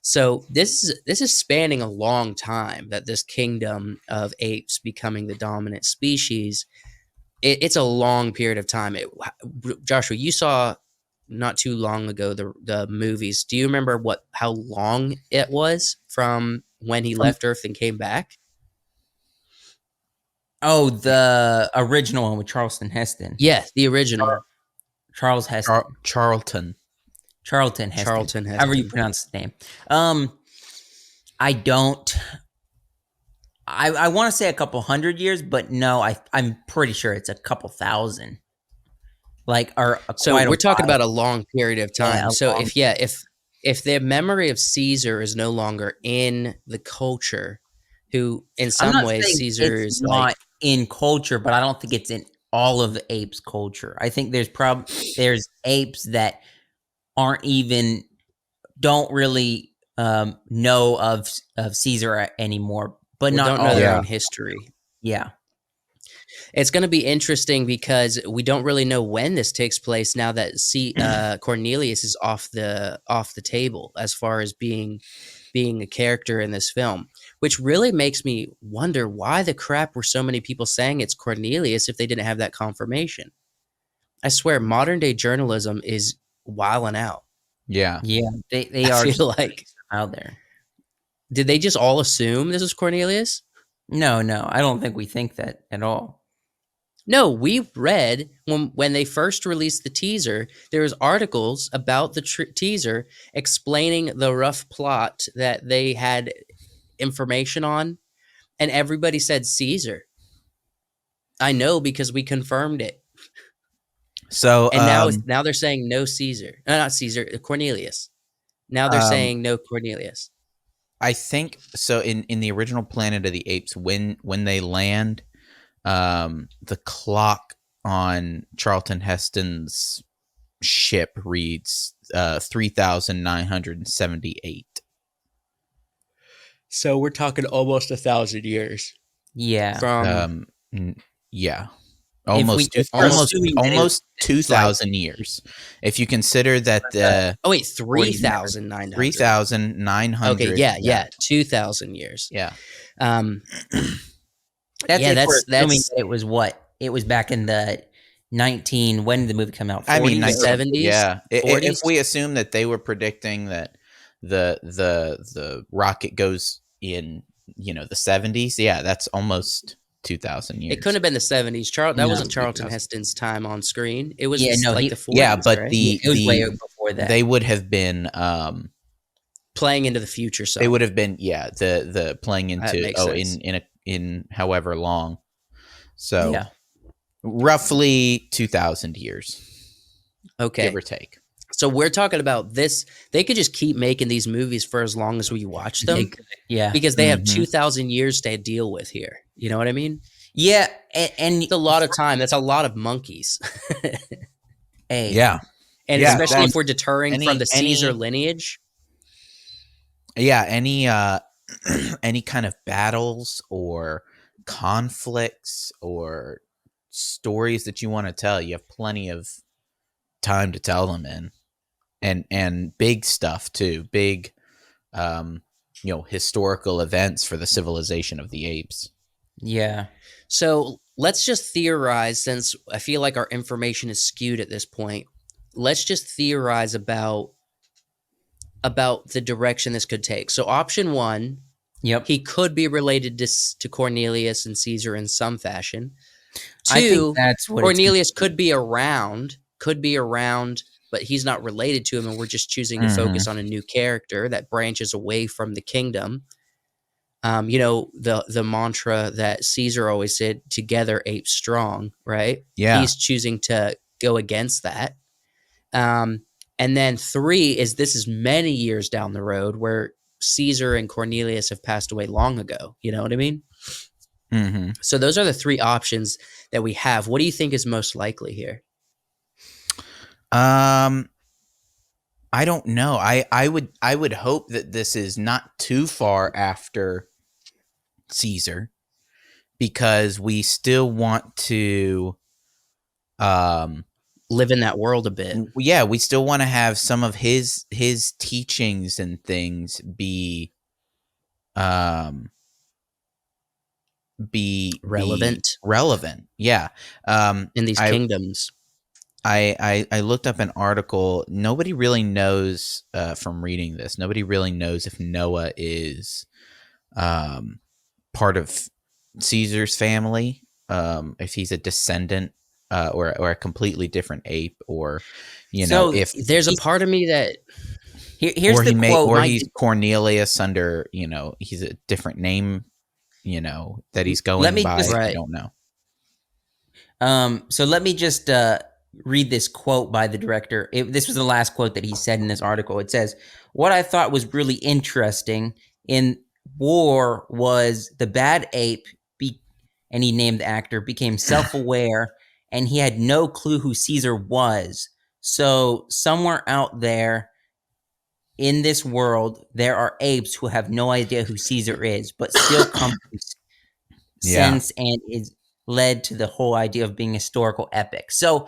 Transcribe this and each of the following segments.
So this is spanning a long time that this kingdom of apes becoming the dominant species. It's a long period of time. Joshua, you saw not too long ago the movies. Do you remember how long it was from when he From left Earth and came back? the original one with Charleston Heston. Yeah, the original Charles Heston. Charlton. Charlton Heston. Charlton Heston. However you pronounce his name. I don't. I want to say a couple hundred years, but no, I'm pretty sure it's a couple thousand. So we're talking about a long period of time. Yeah, So if the memory of Caesar is no longer in the culture, who in some ways Caesar is not in culture, but I don't think it's in all of the apes culture. I think there's apes that don't really know of Caesar anymore, but not don't all. know their own history. Yeah. It's going to be interesting because we don't really know when this takes place now that Cornelius is off the table as far as being a character in this film, which really makes me wonder why the crap were so many people saying it's Cornelius if they didn't have that confirmation. I swear modern day journalism is wilding out. Yeah. Yeah, they are feel like out there. Did they just all assume this was Cornelius? No, I don't think we think that at all. No, we read when they first released the teaser, there was articles about the teaser explaining the rough plot that they had information on, and everybody said Caesar. I know because we confirmed it. So and now they're saying no Caesar. Not Caesar, Cornelius. Now they're saying no Cornelius. I think so. In the original Planet of the Apes, when they land, the clock on Charlton Heston's ship reads 3,978. So we're talking almost 1,000 years. Yeah. From yeah. Almost 2,000 years. If you consider that 3,900. 3,900. Okay, yeah, 2,000 years. Yeah. That's assuming that it was what? It was back in the when did the movie come out? 40s, 70s? Yeah. 40s? If we assume that they were predicting that the rocket goes in, the 70s, yeah, that's almost 2,000 years. It couldn't have been the 70s. That wasn't Charlton Heston's time on screen. It was the 40s. Yeah, but right? it was way before that. They would have been playing into the future. So they would have been the playing into in however long. So yeah. Roughly 2,000 years. Okay. Give or take. So we're talking about this. They could just keep making these movies for as long as we watch them. Yeah. Because they have 2,000 years to deal with here. You know what I mean? Yeah. And it's a lot of time. That's a lot of monkeys. Yeah. And especially if we're deterring from the Caesar lineage. Yeah. Any kind of battles or conflicts or stories that you want to tell, you have plenty of time to tell them in. And big stuff too, big historical events for the civilization of the apes. Yeah. So let's just theorize, since I feel like our information is skewed at this point. Let's just theorize about the direction this could take. So option one, he could be related to Cornelius and Caesar in some fashion. Two, I think that's what Cornelius could be around, but he's not related to him, and we're just choosing to focus on a new character that branches away from the kingdom. The mantra that Caesar always said, "Together, apes strong," right? Yeah. He's choosing to go against that. And then three this is many years down the road where Caesar and Cornelius have passed away long ago. You know what I mean? Mm-hmm. So those are the three options that we have. What do you think is most likely here? I don't know. I would hope that this is not too far after Caesar, because we still want to live in that world a bit. Yeah, we still want to have some of his teachings and things um be Relevant relevant. Yeah. in these I kingdoms. I looked up an article. Nobody really knows from reading this. Nobody really knows if Noah is um, part of Caesar's family, if he's a descendant or a completely different ape, or So if There's a part of me that here's the quote. or my he's Cornelius under he's a different name that he's Let going me by. just I right. don't know. So let me just read this quote by the director. This was the last quote that he said in this article. It says, "What I thought was really interesting in war was the bad ape, and he named the actor, became self-aware, and he had no clue who Caesar was. So somewhere out there in this world, there are apes who have no idea who Caesar is, but still come to Yeah. sense and is led to the whole idea of being historical epic." So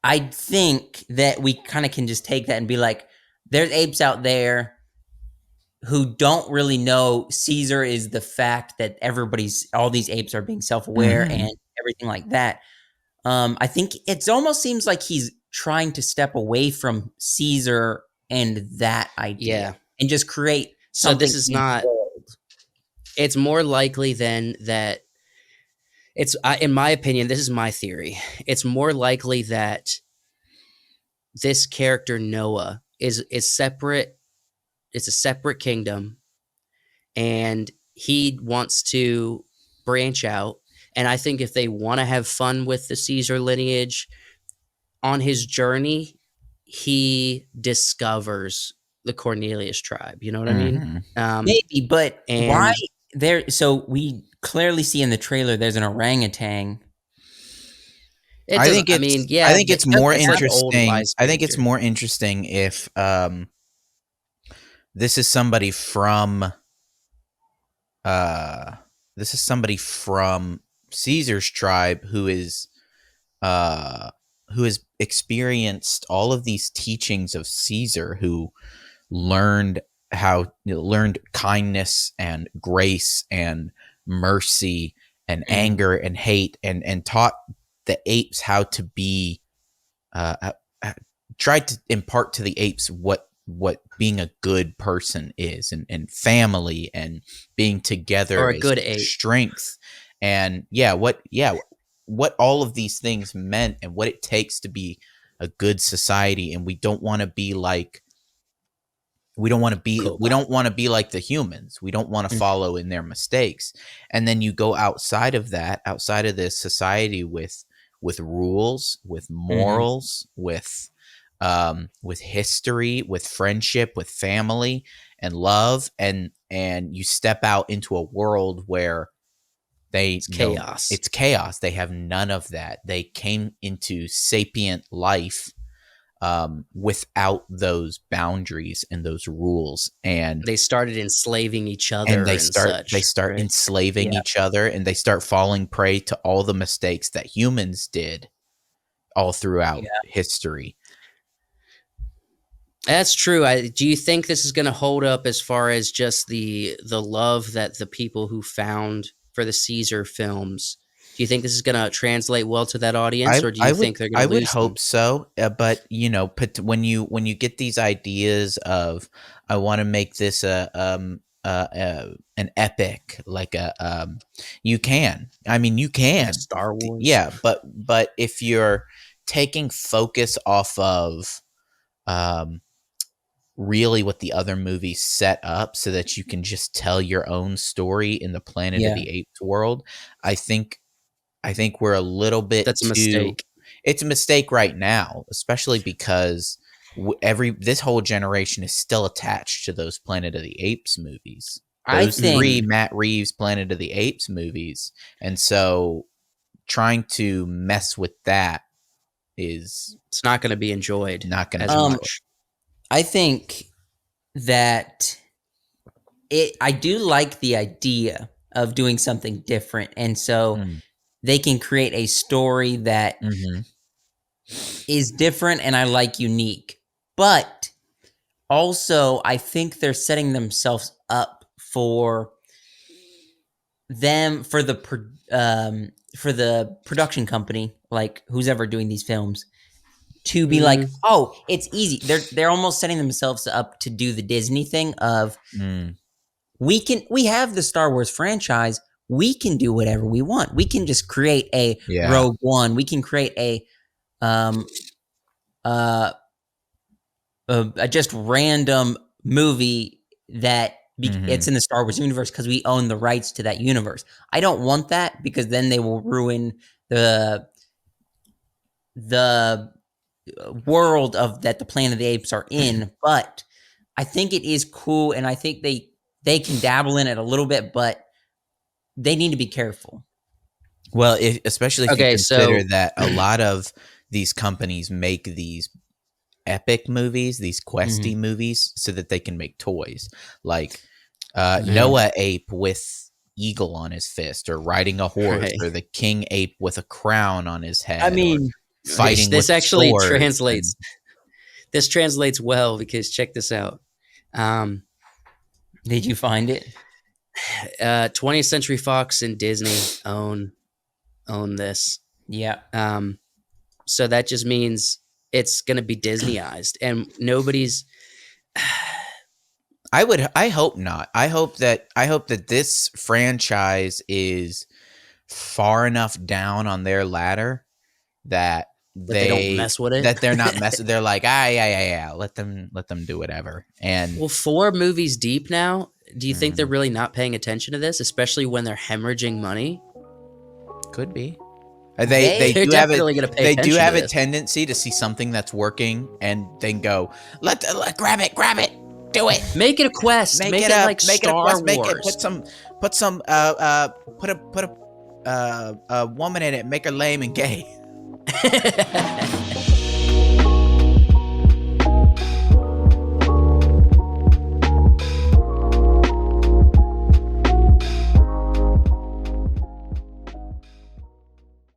I think that we kind of can just take that and be like, there's apes out there who don't really know Caesar is the fact that all these apes are being self-aware Mhm. and everything like that. I think it almost seems like he's trying to step away from Caesar and that idea Yeah. and just create So something this is in his not. world. It's more likely than that. In my opinion, this is my theory. It's more likely that this character Noah is separate. It's a separate kingdom, and he wants to branch out. And I think if they want to have fun with the Caesar lineage on his journey, he discovers the Cornelius tribe. You know what I mean? Mhm. Maybe, but why And there? So we clearly see in the trailer there's an orangutan. it doesn't. I mean, yeah, it's Doesn't more it's like the have old interesting. wise I think it's stranger. more interesting if this is somebody from uh Caesar's tribe uh who has experienced all of these teachings of Caesar, who learned learned kindness and grace and mercy and anger and hate, and taught the apes how to be uh, uh, tried to impart to the apes what being a good person is, and family and being together Or a is good ape. strength, and what all of these things meant and what it takes to be a good society. And we don't want to be like we Cobot. don't want to be like the humans. We don't want to Mm. follow in their mistakes. And then you go outside of that, outside of this society, with rules, with morals, with history, with friendship, with family and love, and you step out into a world where they It's know chaos. it's chaos. They have none of that. They came into sapient life without those boundaries and those rules, They started enslaving each and other and they such, start right? enslaving Yeah. each other, and they start falling prey to all the mistakes that humans did all throughout Yeah. history. That's true. Do you think this is going to hold up as far as just the love that the people who found for the Caesar films? Do you think this is going to translate well to that audience, or do you think they're going I to would lose them? hope so, but when you get these ideas of, I want to make this an epic, like you can. I mean, you Like a can. Star Wars? Yeah, but if you're taking focus off of um really what the other movies set up, so that you can just tell your own story in the Planet of Yeah. the Apes world, I think we're a little bit That's a too. mistake. It's a mistake right now, especially because this whole generation is still attached to those Planet of the Apes movies. I Those three think Mhm. Matt Reeves Planet of the Apes movies, and so trying to mess with that is It's not going to be enjoyed not going to as be enjoyed. much. I think that I do like the idea of doing something different. And so Mm. they can create a story that Mhm. is different and I like unique. But also, I think they're setting themselves up for them for the production company, like who's ever doing these films, to be like, Mm, oh, it's easy. They're almost setting themselves up to do the Disney thing of Mm. we have the Star Wars franchise. We can do whatever we want. We can just create a Yeah. Rogue One. We can create um uh a just random movie that it's Mhm. in the Star Wars universe because we own the rights to that universe. I don't want that because then they will ruin the the world of that the Planet of the Apes are in. But I think it is cool, and I think they can dabble in it a little bit, but they need to be careful. Well, especially if you okay, consider so that a lot of these companies make these epic movies, these questy Mhm. movies, so that they can make toys. Like Yeah. Noah Ape with eagle on his fist, or riding a horse, right. or the King Ape with a crown on his I head, or mean, fighting with This actually swords. And translates. This translates well because check this out. Um, did you find it? 20th Century Fox and Disney own this. Yeah. Um, so that just means it's going to be Disneyized, and nobody's. I hope not. I hope that this franchise is far enough down on their ladder that But they don't mess with it. they're not messing. They're like, yeah. Let them do whatever. And Well, 4 movies deep now. Do you think they're mm, really not paying attention to this, especially when they're hemorrhaging money? could be. They They're definitely going to pay They do attention to have a this. tendency to see something that's working and then go, let grab it, do it. Make it a quest. Make it like Make it a Star quest. Make it Wars. put a woman in it. Make her lame and gay.